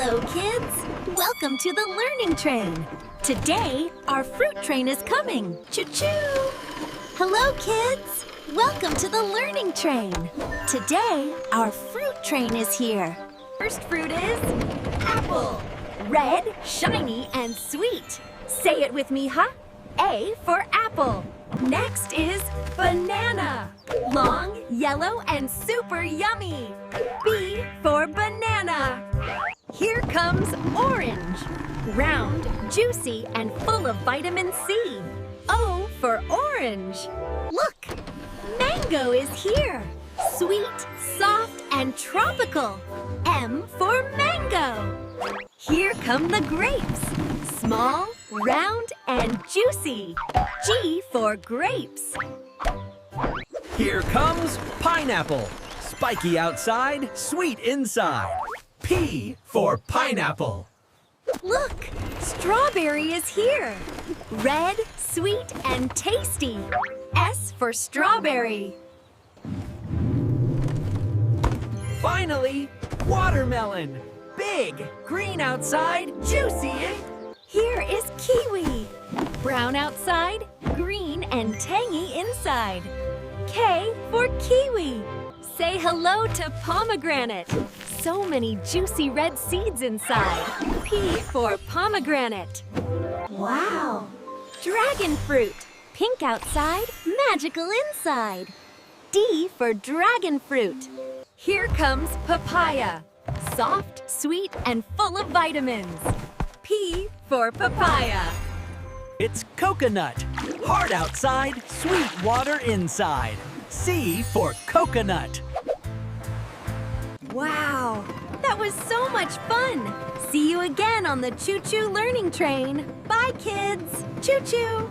Hello, kids! Welcome to the learning train. Today, our fruit train is coming. Choo-choo! Hello, kids! Welcome to the learning train. Today, our fruit train is here. First fruit is apple. Red, shiny, and sweet. Say it with me, huh? A for apple. Next is banana. Long, yellow, and super yummy. B for banana. Here comes orange. Round, juicy, and full of vitamin C. O for orange. Look, mango is here. Sweet, soft, and tropical. M for mango. Here come the grapes. Small, round, and juicy. G for grapes. Here comes pineapple. Spiky outside, sweet inside. P for pineapple. Look, strawberry is here. Red, sweet, and tasty. S for strawberry. Finally, watermelon. Big, green outside, juicy. Here is kiwi. Brown outside, green and tangy inside. K for kiwi. Say hello to pomegranate. So many juicy red seeds inside. P for pomegranate. Wow! Dragon fruit. Pink outside, magical inside. D for dragon fruit. Here comes papaya. Soft, sweet, and full of vitamins. P for papaya. It's coconut. Hard outside, sweet water inside. C for coconut. Wow, that was so much fun. See you again on the Choo Choo Learning Train. Bye, kids. Choo Choo.